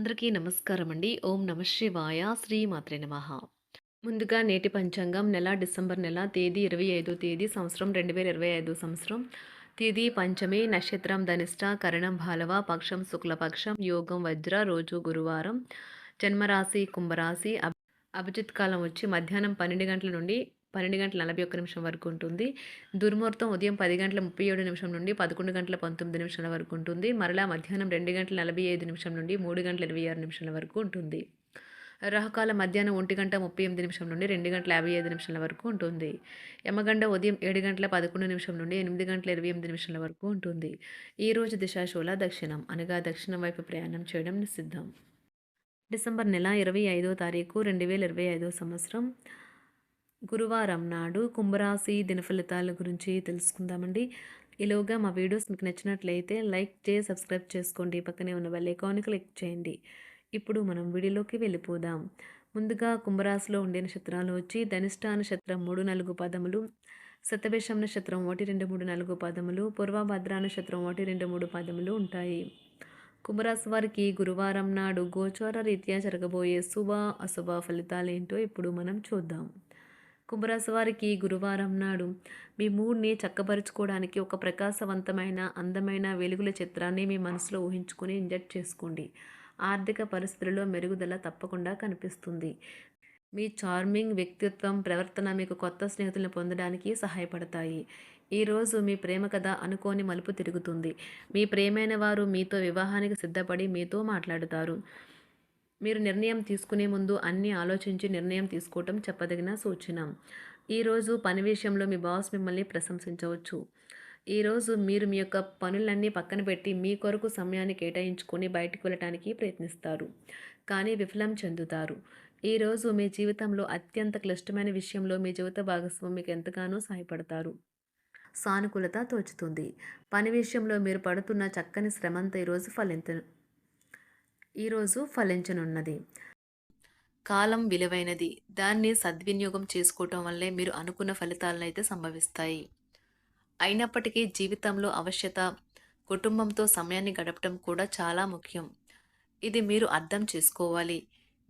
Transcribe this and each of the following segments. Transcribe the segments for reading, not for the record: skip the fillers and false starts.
అందరికీ నమస్కారం అండి. ఓం నమ శివాయ. శ్రీ మాత్రే నమః. ముందుగా నేటి పంచాంగం నెల డిసెంబర్ నెల తేదీ 25 తేదీ సంవత్సరం 2025 సంవత్సరం. తిథి పంచమి, నక్షత్రం ధనిష్ట, కరణం బాలవ, పక్షం శుక్లపక్షం, యోగం వజ్ర, రోజు గురువారం, జన్మరాశి కుంభరాశి, అభిజిత్ కాలం వచ్చి మధ్యాహ్నం 12 గంటల నుండి 12 గంటల 41 నిమిషం వరకు ఉంటుంది. దుర్ముహూర్తం ఉదయం 10 గంటల 37 నిమిషం నుండి 11 గంటల 19 నిమిషాల వరకు ఉంటుంది. మరలా మధ్యాహ్నం 2 గంటల 45 నిమిషం నుండి 3 గంటల 26 నిమిషాల వరకు ఉంటుంది. రాహుకాలం మధ్యాహ్నం 1 గంట 38 నిమిషం నుండి 2 గంటల 55 నిమిషాల వరకు ఉంటుంది. యమగండ ఉదయం 7 గంటల 11 నిమిషం నుండి 8 గంటల 28 నిమిషాల వరకు ఉంటుంది. ఈరోజు దిశాశూల దక్షిణం అనగా దక్షిణం వైపు ప్రయాణం చేయడం నిషిద్ధం. డిసెంబర్ నెల 25వ తారీఖు 2025 సంవత్సరం గురువారం నాడు కుంభరాశి దినఫలితాల గురించి తెలుసుకుందామండి. ఈలోగా మా వీడియోస్ మీకు నచ్చినట్లయితే లైక్ చేసి సబ్స్క్రైబ్ చేసుకోండి. పక్కనే ఉన్న బెల్ ఐకాన్ని క్లిక్ చేయండి. ఇప్పుడు మనం వీడియోలోకి వెళ్ళిపోదాం. ముందుగా కుంభరాశిలో ఉండే నక్షత్రాలు వచ్చి ధనిష్ట నక్షత్రం 3, 4 పదములు, శతభిషం నక్షత్రం 1, 2, 3, 4 పదములు, పూర్వభద్ర నక్షత్రం 1, 2, 3 పదములు ఉంటాయి. కుంభరాశి వారికి గురువారం నాడు గోచార రీత్యా జరగబోయే శుభ అశుభ ఫలితాలేంటో ఇప్పుడు మనం చూద్దాం. కుంభరాశి వారికి గురువారం నాడు మీ మూడ్ని చక్కపరుచుకోవడానికి ఒక ప్రకాశవంతమైన అందమైన వెలుగుల చిత్రాన్ని మీ మనసులో ఊహించుకొని ఇంజెక్ట్ చేసుకోండి. ఆర్థిక పరిస్థితులలో మెరుగుదల తప్పకుండా కనిపిస్తుంది. మీ చార్మింగ్ వ్యక్తిత్వం ప్రవర్తన మీకు కొత్త స్నేహితులను పొందడానికి సహాయపడతాయి. ఈరోజు మీ ప్రేమ కథ అనుకోని మలుపు తిరుగుతుంది. మీ ప్రియమైన వారు మీతో వివాహానికి సిద్ధపడి మీతో మాట్లాడుతారు. మీరు నిర్ణయం తీసుకునే ముందు అన్నీ ఆలోచించి నిర్ణయం తీసుకోవటం చెప్పదగిన సూచన. ఈరోజు పని విషయంలో మీ బాస్ మిమ్మల్ని ప్రశంసించవచ్చు. ఈరోజు మీరు మీ యొక్క పనులన్నీ పక్కన పెట్టి మీ కొరకు సమయాన్ని కేటాయించుకొని బయటికి వెళ్ళటానికి ప్రయత్నిస్తారు, కానీ విఫలం చెందుతారు. ఈరోజు మీ జీవితంలో అత్యంత క్లిష్టమైన విషయంలో మీ జీవిత భాగస్వామి మీకు ఎంతగానో సహాయపడతారు. సానుకూలత తోచుతుంది. పని విషయంలో మీరు పడుతున్న చక్కని శ్రమంతా ఈరోజు ఫలించనున్నది. కాలం విలువైనది. దాన్ని సద్వినియోగం చేసుకోవటం వల్లే మీరు అనుకున్న ఫలితాలను అయితే సంభవిస్తాయి. అయినప్పటికీ జీవితంలో అవశ్యత కుటుంబంతో సమయాన్ని గడపడం కూడా చాలా ముఖ్యం. ఇది మీరు అర్థం చేసుకోవాలి.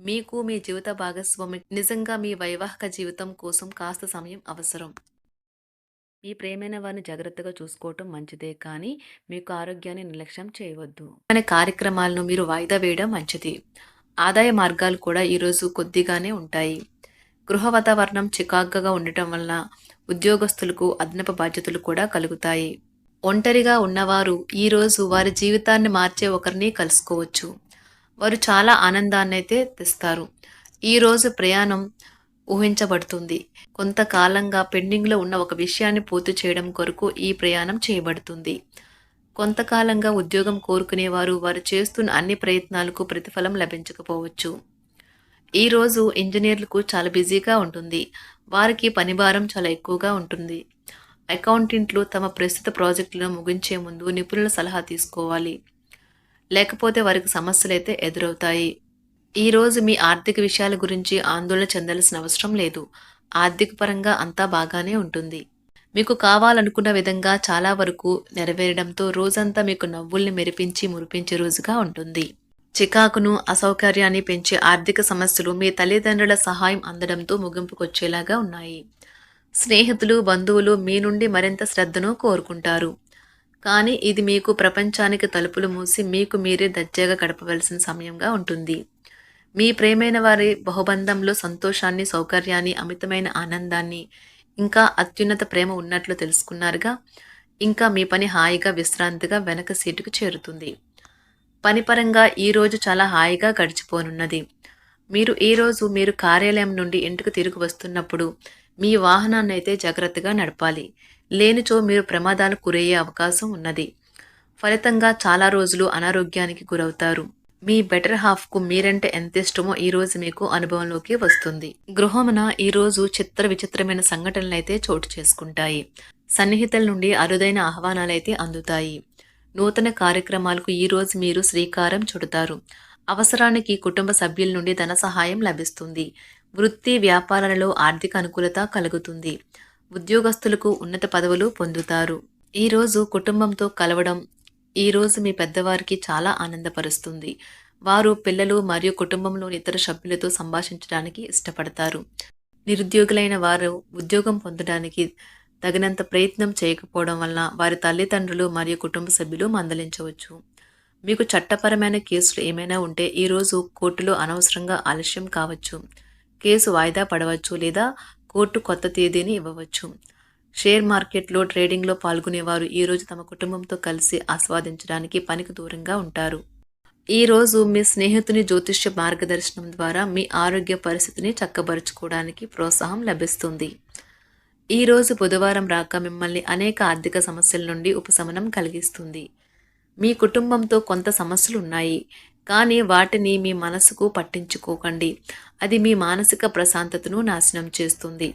మీకు మీ జీవిత భాగస్వామి నిజంగా మీ వైవాహిక జీవితం కోసం కాస్త సమయం అవసరం. మీ ప్రేమైన వారిని జాగ్రత్తగా చూసుకోవటం మంచిదే, కానీ మీకు ఆరోగ్యాన్ని నిర్లక్ష్యం చేయవద్దు. అనే కార్యక్రమాలను మీరు వాయిదా వేయడం మంచిది. ఆదాయ మార్గాలు కూడా ఈరోజు కొద్దిగానే ఉంటాయి. గృహ వాతావరణం చికాకుగా ఉండటం వల్ల ఉద్యోగస్తులకు అదనపు బాధ్యతలు కూడా కలుగుతాయి. ఒంటరిగా ఉన్నవారు ఈరోజు వారి జీవితాన్ని మార్చే ఒకరిని కలుసుకోవచ్చు. వారు చాలా ఆనందాన్ని అయితే తెస్తారు. ఈరోజు ప్రయాణం ఊహించబడుతుంది. కొంతకాలంగా పెండింగ్లో ఉన్న ఒక విషయాన్ని పూర్తి చేయడం కొరకు ఈ ప్రయాణం చేయబడుతుంది. కొంతకాలంగా ఉద్యోగం కోరుకునేవారు వారు చేస్తున్న అన్ని ప్రయత్నాలకు ప్రతిఫలం లభించకపోవచ్చు. ఈరోజు ఇంజనీర్లకు చాలా బిజీగా ఉంటుంది. వారికి పనిభారం చాలా ఎక్కువగా ఉంటుంది. అకౌంటెంట్లు తమ ప్రస్తుత ప్రాజెక్టులను ముగించే ముందు నిపుణుల సలహా తీసుకోవాలి, లేకపోతే వారికి సమస్యలు అయితే ఎదురవుతాయి. ఈరోజు మీ ఆర్థిక విషయాల గురించి ఆందోళన చెందాల్సిన అవసరం లేదు. ఆర్థిక పరంగా అంతా బాగానే ఉంటుంది. మీకు కావాలనుకున్న విధంగా చాలా వరకు నెరవేరడంతో రోజంతా మీకు నవ్వుల్ని మెరిపించి మురిపించే రోజుగా ఉంటుంది. చికాకును అసౌకర్యాన్ని పెంచే ఆర్థిక సమస్యలు మీ తల్లిదండ్రుల సహాయం అందడంతో ముగింపుకొచ్చేలాగా ఉన్నాయి. స్నేహితులు బంధువులు మీ నుండి మరింత శ్రద్ధను కోరుకుంటారు, కానీ ఇది మీకు ప్రపంచానికి తలుపులు మూసి మీకు మీరే దర్జాగా గడపవలసిన సమయంగా ఉంటుంది. మీ ప్రేమైన వారి బహుబంధంలో సంతోషాన్ని, సౌకర్యాన్ని, అమితమైన ఆనందాన్ని, ఇంకా అత్యున్నత ప్రేమ ఉన్నట్లు తెలుసుకున్నారుగా. ఇంకా మీ పని హాయిగా విశ్రాంతిగా వెనక సీటుకు చేరుతుంది. పనిపరంగా ఈరోజు చాలా హాయిగా గడిచిపోనున్నది. మీరు కార్యాలయం నుండి ఇంటికి తిరిగి వస్తున్నప్పుడు మీ వాహనాన్ని అయితే జాగ్రత్తగా నడపాలి. లేనిచో మీరు ప్రమాదాలకు గురయ్యే అవకాశం ఉన్నది. ఫలితంగా చాలా రోజులు అనారోగ్యానికి గురవుతారు. మీ బెటర్ హాఫ్కు మీరంటే ఎంత ఇష్టమో ఈరోజు మీకు అనుభవంలోకి వస్తుంది. గృహమున ఈరోజు చిత్ర విచిత్రమైన సంఘటనలు అయితే చోటు చేసుకుంటాయి. సన్నిహితుల నుండి అరుదైన ఆహ్వానాలైతే అందుతాయి. నూతన కార్యక్రమాలకు ఈరోజు మీరు శ్రీకారం చుడతారు. అవసరానికి కుటుంబ సభ్యుల నుండి ధన సహాయం లభిస్తుంది. వృత్తి వ్యాపారాలలో ఆర్థిక అనుకూలత కలుగుతుంది. ఉద్యోగస్తులకు ఉన్నత పదవులు పొందుతారు. ఈరోజు కుటుంబంతో కలవడం ఈరోజు మీ పెద్దవారికి చాలా ఆనందపరుస్తుంది. వారు పిల్లలు మరియు కుటుంబంలోని ఇతర సభ్యులతో సంభాషించడానికి ఇష్టపడతారు. నిరుద్యోగులైన వారు ఉద్యోగం పొందడానికి తగినంత ప్రయత్నం చేయకపోవడం వలన వారి తల్లిదండ్రులు మరియు కుటుంబ సభ్యులు మందలించవచ్చు. మీకు చట్టపరమైన కేసులు ఏమైనా ఉంటే ఈరోజు కోర్టులో అనవసరంగా ఆలస్యం కావచ్చు. కేసు వాయిదా పడవచ్చు లేదా కోర్టు కొత్త తేదీని ఇవ్వవచ్చు. షేర్ మార్కెట్లో ట్రేడింగ్లో పాల్గొనేవారు ఈరోజు తమ కుటుంబంతో కలిసి ఆస్వాదించడానికి పనికి దూరంగా ఉంటారు. ఈరోజు మీ స్నేహితుని జ్యోతిష్య మార్గదర్శనం ద్వారా మీ ఆరోగ్య పరిస్థితిని చక్కబరుచుకోవడానికి ప్రోత్సాహం లభిస్తుంది. ఈరోజు బుధవారం రాక మిమ్మల్ని అనేక ఆర్థిక సమస్యల నుండి ఉపశమనం కలిగిస్తుంది. మీ కుటుంబంతో కొంత సమస్యలు ఉన్నాయి, కానీ వాటిని మీ మనసుకు పట్టించుకోకండి. అది మీ మానసిక ప్రశాంతతను నాశనం చేస్తుంది.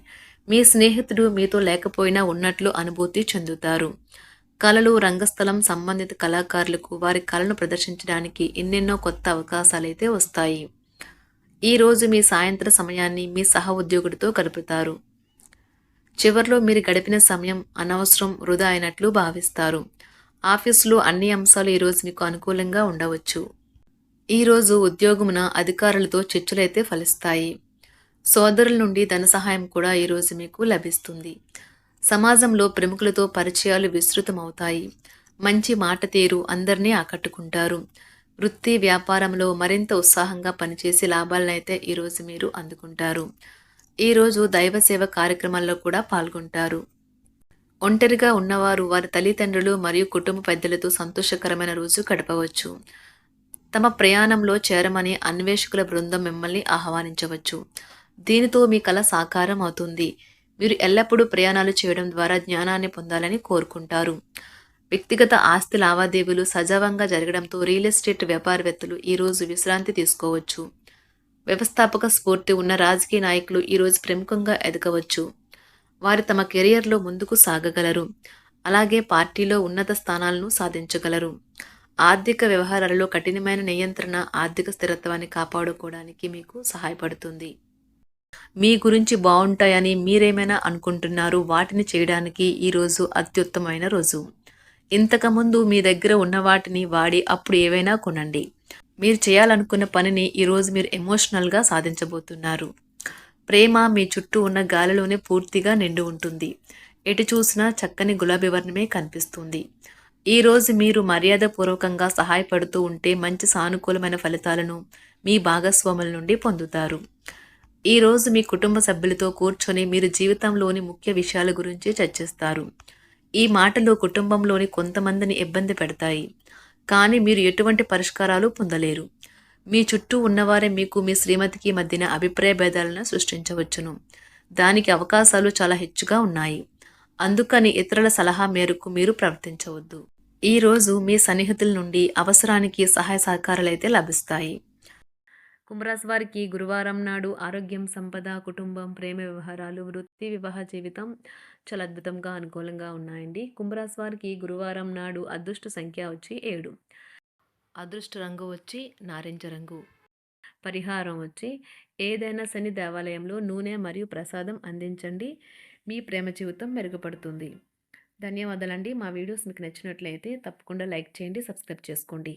మీ స్నేహితుడు మీతో లేకపోయినా ఉన్నట్లు అనుభూతి చెందుతారు. కళలు, రంగస్థలం సంబంధిత కళాకారులకు వారి కళను ప్రదర్శించడానికి ఎన్నెన్నో కొత్త అవకాశాలైతే వస్తాయి. ఈరోజు మీ సాయంత్ర సమయాన్ని మీ సహ ఉద్యోగుడితో గడుపుతారు. చివర్లో మీరు గడిపిన సమయం అనవసరం, వృధా అయినట్లు భావిస్తారు. ఆఫీసులో అన్ని అంశాలు ఈరోజు మీకు అనుకూలంగా ఉండవచ్చు. ఈరోజు ఉద్యోగమున అధికారులతో చర్చలైతే ఫలిస్తాయి. సోదరుల నుండి ధన సహాయం కూడా ఈరోజు మీకు లభిస్తుంది. సమాజంలో ప్రముఖులతో పరిచయాలు విస్తృతమవుతాయి. మంచి మాట తీరు అందరినీ ఆకట్టుకుంటారు. వృత్తి వ్యాపారంలో మరింత ఉత్సాహంగా పనిచేసి లాభాలనైతే ఈరోజు మీరు అందుకుంటారు. ఈరోజు దైవ సేవ కార్యక్రమాల్లో కూడా పాల్గొంటారు. ఒంటరిగా ఉన్నవారు వారి తల్లిదండ్రులు మరియు కుటుంబ పెద్దలతో సంతోషకరమైన రోజు గడపవచ్చు. తమ ప్రయాణంలో చేరమని అన్వేషకుల బృందం మిమ్మల్ని ఆహ్వానించవచ్చు. దీనితో మీ కల సాకారం అవుతుంది. మీరు ఎల్లప్పుడూ ప్రయాణాలు చేయడం ద్వారా జ్ఞానాన్ని పొందాలని కోరుకుంటారు. వ్యక్తిగత ఆస్తి లావాదేవీలు సజావంగా జరగడంతో రియల్ ఎస్టేట్ వ్యాపారవేత్తలు ఈరోజు విశ్రాంతి తీసుకోవచ్చు. వ్యవస్థాపక స్ఫూర్తి ఉన్న రాజకీయ నాయకులు ఈరోజు ప్రముఖంగా ఎదగవచ్చు. వారు తమ కెరియర్లో ముందుకు సాగగలరు. అలాగే పార్టీలో ఉన్నత స్థానాలను సాధించగలరు. ఆర్థిక వ్యవహారాలలో కఠినమైన నియంత్రణ ఆర్థిక స్థిరత్వాన్ని కాపాడుకోవడానికి మీకు సహాయపడుతుంది. మీ గురించి బాగుంటాయని మీరేమైనా అనుకుంటున్నారు, వాటిని చేయడానికి ఈరోజు అత్యుత్తమైన రోజు. ఇంతకుముందు మీ దగ్గర ఉన్న వాటిని వాడి అప్పుడు ఏవైనా కొనండి. మీరు చేయాలనుకున్న పనిని ఈరోజు మీరు ఎమోషనల్గా సాధించబోతున్నారు. ప్రేమ మీ చుట్టూ ఉన్న గాలిలోనే పూర్తిగా నిండి ఉంటుంది. ఎటు చూసినా చక్కని గులాబీ వర్ణమే కనిపిస్తుంది. ఈరోజు మీరు మర్యాదపూర్వకంగా సహాయపడుతూ ఉంటే మంచి సానుకూలమైన ఫలితాలను మీ భాగస్వాముల నుండి పొందుతారు. ఈరోజు మీ కుటుంబ సభ్యులతో కూర్చొని మీరు జీవితంలోని ముఖ్య విషయాల గురించి చర్చిస్తారు. ఈ మాటలు కుటుంబంలోని కొంతమందిని ఇబ్బంది పెడతాయి, కానీ మీరు ఎటువంటి పరిష్కారాలు పొందలేరు. మీ చుట్టూ ఉన్నవారే మీకు మీ శ్రీమతికి మధ్యన అభిప్రాయ భేదాలను సృష్టించవచ్చును. దానికి అవకాశాలు చాలా హెచ్చుగా ఉన్నాయి. అందుకని ఇతరుల సలహా మేరకు మీరు ప్రవర్తించవద్దు. ఈరోజు మీ సన్నిహితుల నుండి అవసరానికి సహాయ సహకారాలైతే లభిస్తాయి. కుంభరాశి వారికి గురువారం నాడు ఆరోగ్యం, సంపద, కుటుంబం, ప్రేమ వ్యవహారాలు, వృత్తి, వివాహ జీవితం చాలా అద్భుతంగా అనుకూలంగా ఉన్నాయండి. కుంభరాశి వారికి గురువారం నాడు అదృష్ట సంఖ్య వచ్చి 7. అదృష్ట రంగు వచ్చి నారింజ రంగు. పరిహారం వచ్చి ఏదైనా శని దేవాలయంలో నూనె మరియు ప్రసాదం అందించండి. మీ ప్రేమ జీవితం మెరుగుపడుతుంది. ధన్యవాదాలండి. మా వీడియోస్ మీకు నచ్చినట్లయితే తప్పకుండా లైక్ చేయండి, సబ్స్క్రైబ్ చేసుకోండి.